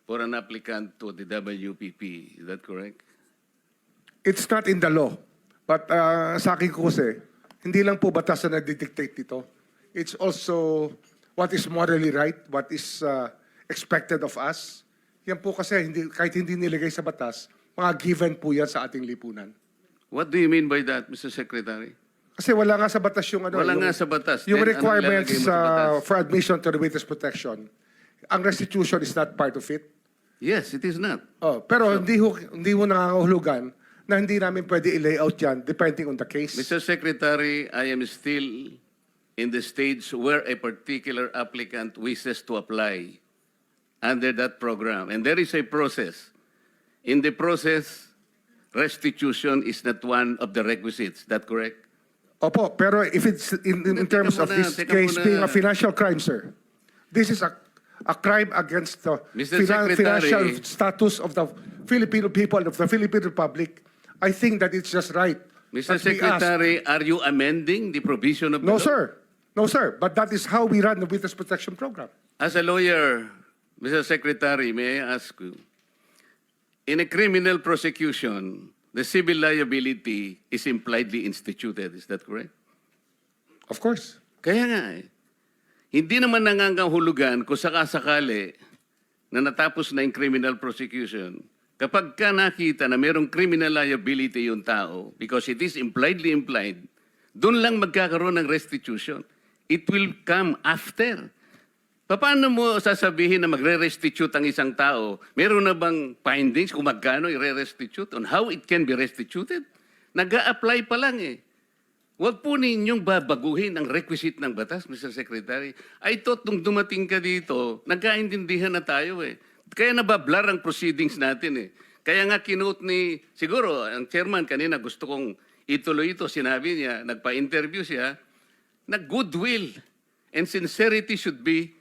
for an applicant to the WPP. Is that correct? It's not in the law. But sa akin ko kasi, hindi lang po batas na nagdidictate dito. It's also what is morally right, what is expected of us. Yan po kasi, kahit hindi nilagay sa batas, mga given po yan sa ating lipunan. What do you mean by that, Mr. Secretary? Kasi wala nga sa batas yung ano. Wala yung, nga sa batas. Yung Then, requirements anong ilalagay mo sa batas? for admission to the witness protection. Ang restitution is not part of it. Yes, it is not. Oh, pero hindi ho nangangahulugan na hindi namin pwede i-layout yan depending on the case. Mr. Secretary, I am still in the stage where a particular applicant wishes to apply under that program. And there is a process. In the process, restitution is not one of the requisites. Is that correct? Opo, pero if it's in terms of this case being a financial crime, sir, this is a crime against the Mr. Secretary, financial status of the Filipino people, of the Philippine Republic. I think that it's just right. Mr. that we ask- Secretary, are you amending the provision of the No, law? sir. No, sir. But that is how we run the witness protection program. As a lawyer, Mr. Secretary, may I ask you, in a criminal prosecution, the civil liability is impliedly instituted. Is that correct? Of course. Kaya nga hindi naman nangangahulugan kung sakasakali na natapos na yung criminal prosecution, kapag ka nakita na mayroong criminal liability yung tao, because it is impliedly implied, doon lang magkakaroon ng restitution. It will come after. Paano mo sasabihin na magre-restitute ang isang tao? Meron na bang findings kung magkano i-restitute on how it can be restituted? Nag-a-apply pa lang eh. Huwag po ninyong babaguhin ang requisite ng batas, Mr. Secretary. I thought nung dumating ka dito, nagkaintindihan na tayo eh. Kaya nabablar ang proceedings natin eh. Kaya nga kinote ni, siguro, ang chairman kanina gusto kong ituloy ito, sinabi niya, nagpa-interview siya, na goodwill and sincerity should be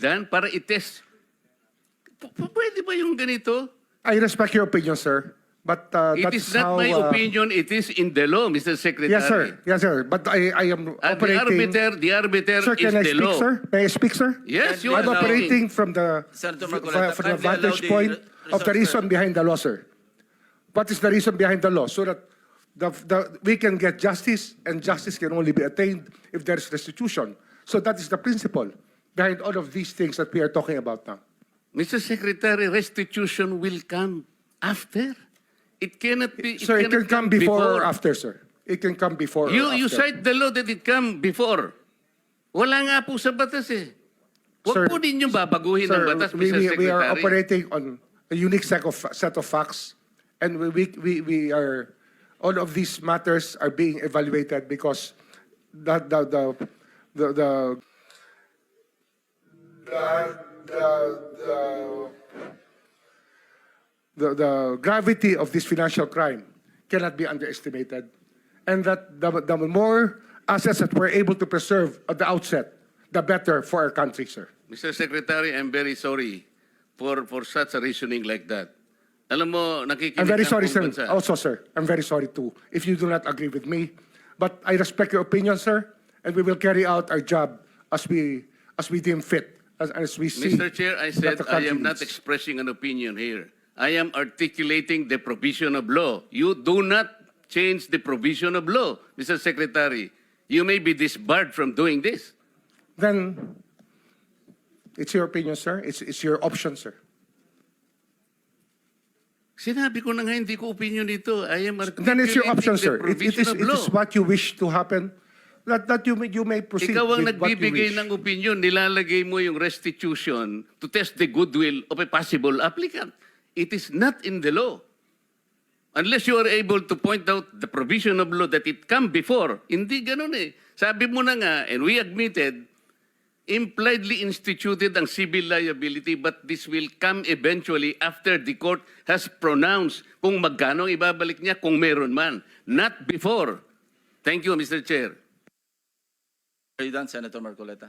done para i-test. Pwede ba yung ganito? I respect your opinion, sir. But It that's is not how, my opinion, it is in the law, Mr. Secretary. Yes, sir. Yes, sir. But I am At operating... the arbiter Sir, is can I the speak, law. sir? May I speak, sir? Yes, you I'm are operating from the Senator Marcoleta, from the kindly allow vantage the point of the resource reason behind the law, sir. What is the reason behind the law? So that we can get justice, and justice can only be attained if there is restitution. So that is the principle behind all of these things that we are talking about now. Mr. Secretary, restitution will come after. It cannot be. Sir, it can cannot come before or after, sir. It can come before or You after. cite the law that it come before. Wala nga po sa batas eh. Sir, Huwag po ninyong babaguhin Sir, ang batas, Mr. Secretary. we are operating on a unique set of facts, and we are all of these matters are being evaluated because the gravity of this financial crime cannot be underestimated, and that the more assets that we're able to preserve at the outset, the better for our country, sir. Mr. Secretary, I'm very sorry for such a reasoning like that. Alam mo, nakikinig I'm very ang sorry, buong sir. bansa. Also, sir, I'm very sorry too if you do not agree with me. But I respect your opinion, sir, and we will carry out our job as we deem fit, as we see. Mr. Chair, I that said the I country am not needs. expressing an opinion here. I am articulating the provision of law. You do not change the provision of law, Mr. Secretary. You may be disbarred from doing this. Then it's your opinion, sir. It's your option, sir. Sinabi ko na nga hindi ko opinion ito. I am articulating Then it's your option, the sir. provision of It law. is what you wish to happen. That you may proceed Ikaw ang with what you nagbibigay wish. ng opinion, nilalagay mo yung restitution to test the goodwill of a possible applicant. It is not in the law. Unless you are able to point out the provision of law that it come before. Hindi ganun eh. Sabi mo na nga, and we admitted, impliedly instituted ang civil liability, but this will come eventually after the court has pronounced kung magkano ibabalik niya kung meron man. Not before. Thank you, Mr. Chair. Are you done, Senator Marcoleta?